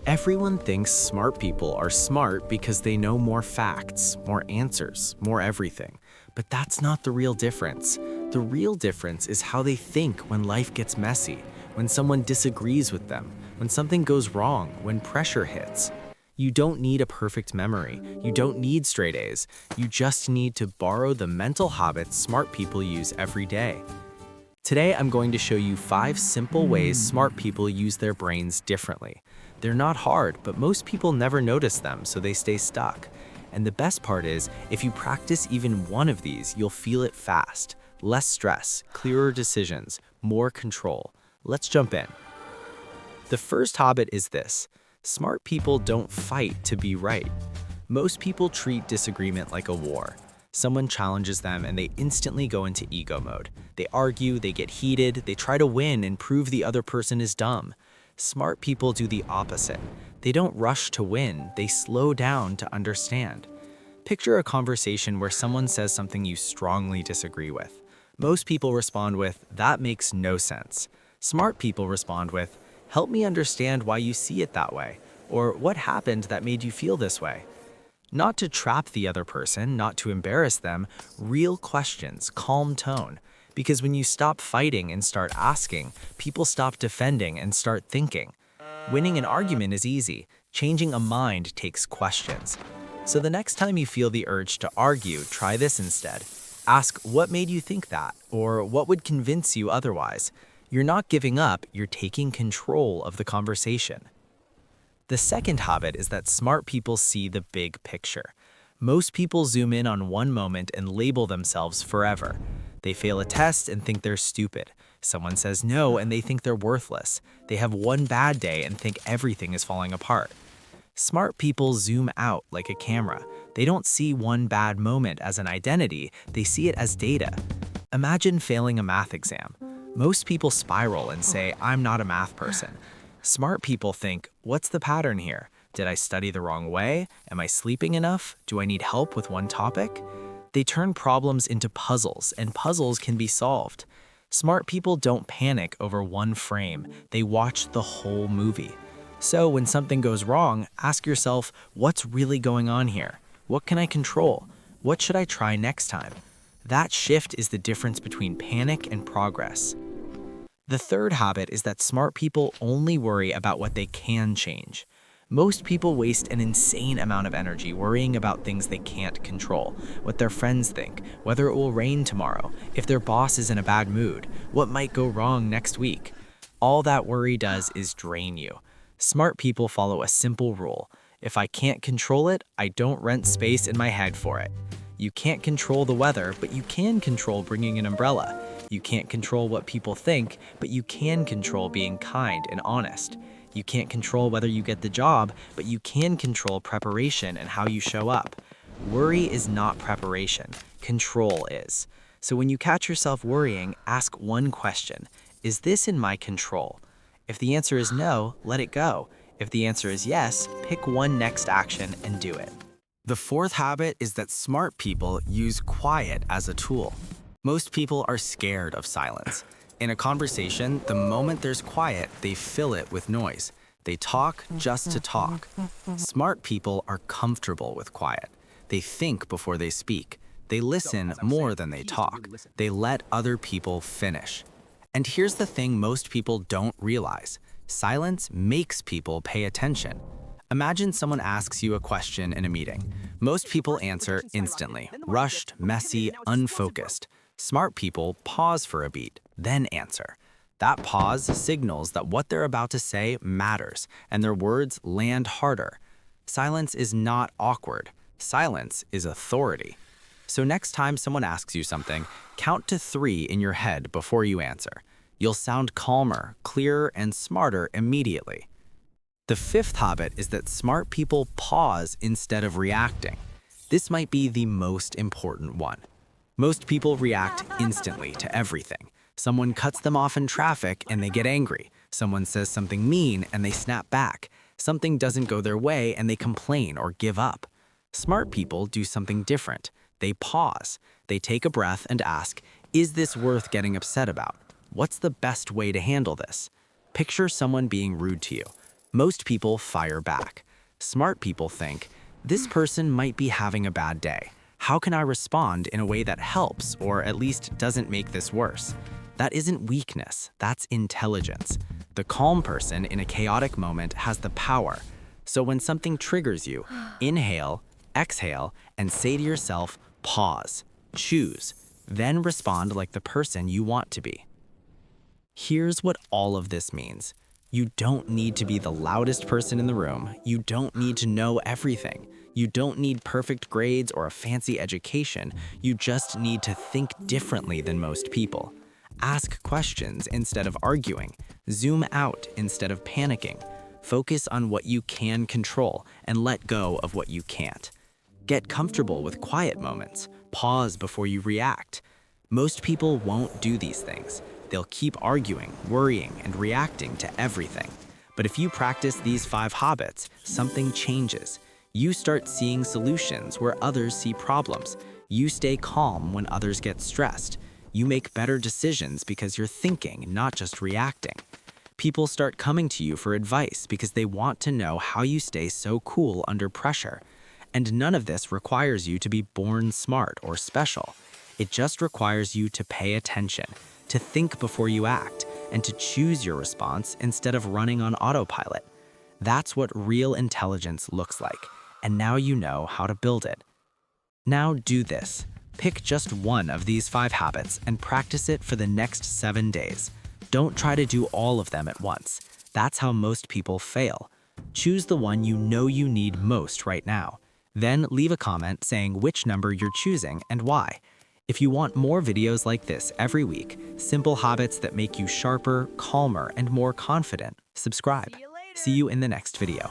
Everyone thinks smart people are smart because they know more facts, more answers, more everything. But that's not the real difference. The real difference is how they think when life gets messy, when someone disagrees with them, when something goes wrong, when pressure hits. You don't need a perfect memory. You don't need straight A's. You just need to borrow the mental habits smart people use every day. Today, I'm going to show you 5 simple ways smart people use their brains differently. They're not hard, but most people never notice them, so they stay stuck. And the best part is, if you practice even one of these, you'll feel it fast. Less stress, clearer decisions, more control. Let's jump in. The first habit is this: smart people don't fight to be right. Most people treat disagreement like a war. Someone challenges them and they instantly go into ego mode. They argue, they get heated, they try to win and prove the other person is dumb. Smart people do the opposite. They don't rush to win, they slow down to understand. Picture a conversation where someone says something you strongly disagree with. Most people respond with, "That makes no sense." Smart people respond with, "Help me understand why you see it that way," or "What happened that made you feel this way?" Not to trap the other person, not to embarrass them, real questions, calm tone. Because when you stop fighting and start asking, people stop defending and start thinking. Winning an argument is easy. Changing a mind takes questions. So the next time you feel the urge to argue, try this instead. Ask, "What made you think that?" Or "What would convince you otherwise?" You're not giving up, you're taking control of the conversation. The second habit is that smart people see the big picture. Most people zoom in on one moment and label themselves forever. They fail a test and think they're stupid. Someone says no and they think they're worthless. They have one bad day and think everything is falling apart. Smart people zoom out like a camera. They don't see one bad moment as an identity, they see it as data. Imagine failing a math exam. Most people spiral and say, "I'm not a math person." Smart people think, "What's the pattern here? Did I study the wrong way? Am I sleeping enough? Do I need help with one topic?" They turn problems into puzzles, and puzzles can be solved. Smart people don't panic over one frame. They watch the whole movie. So when something goes wrong, ask yourself, what's really going on here? What can I control? What should I try next time? That shift is the difference between panic and progress. The third habit is that smart people only worry about what they can change. Most people waste an insane amount of energy worrying about things they can't control, what their friends think, whether it will rain tomorrow, if their boss is in a bad mood, what might go wrong next week. All that worry does is drain you. Smart people follow a simple rule. If I can't control it, I don't rent space in my head for it. You can't control the weather, but you can control bringing an umbrella. You can't control what people think, but you can control being kind and honest. You can't control whether you get the job, but you can control preparation and how you show up. Worry is not preparation, control is. So when you catch yourself worrying, ask one question: is this in my control? If the answer is no, let it go. If the answer is yes, pick one next action and do it. The fourth habit is that smart people use quiet as a tool. Most people are scared of silence. In a conversation, the moment there's quiet, they fill it with noise. They talk just to talk. Smart people are comfortable with quiet. They think before they speak. They listen more than they talk. They let other people finish. And here's the thing most people don't realize. Silence makes people pay attention. Imagine someone asks you a question in a meeting. Most people answer instantly, rushed, messy, unfocused. Smart people pause for a beat, then answer. That pause signals that what they're about to say matters, and their words land harder. Silence is not awkward. Silence is authority. So next time someone asks you something, count to 3 in your head before you answer. You'll sound calmer, clearer, and smarter immediately. The fifth habit is that smart people pause instead of reacting. This might be the most important one. Most people react instantly to everything. Someone cuts them off in traffic and they get angry. Someone says something mean and they snap back. Something doesn't go their way and they complain or give up. Smart people do something different. They pause. They take a breath and ask, is this worth getting upset about? What's the best way to handle this? Picture someone being rude to you. Most people fire back. Smart people think, this person might be having a bad day. How can I respond in a way that helps or at least doesn't make this worse? That isn't weakness, that's intelligence. The calm person in a chaotic moment has the power. So when something triggers you, inhale, exhale, and say to yourself, pause, choose, then respond like the person you want to be. Here's what all of this means. You don't need to be the loudest person in the room. You don't need to know everything. You don't need perfect grades or a fancy education. You just need to think differently than most people. Ask questions instead of arguing. Zoom out instead of panicking. Focus on what you can control and let go of what you can't. Get comfortable with quiet moments. Pause before you react. Most people won't do these things. They'll keep arguing, worrying, and reacting to everything. But if you practice these 5 habits, something changes. You start seeing solutions where others see problems. You stay calm when others get stressed. You make better decisions because you're thinking, not just reacting. People start coming to you for advice because they want to know how you stay so cool under pressure. And none of this requires you to be born smart or special. It just requires you to pay attention, to think before you act, and to choose your response instead of running on autopilot. That's what real intelligence looks like, and now you know how to build it. Now do this. Pick just one of these 5 habits and practice it for the next 7 days. Don't try to do all of them at once. That's how most people fail. Choose the one you know you need most right now. Then leave a comment saying which number you're choosing and why. If you want more videos like this every week, simple habits that make you sharper, calmer, and more confident, subscribe. See you in the next video.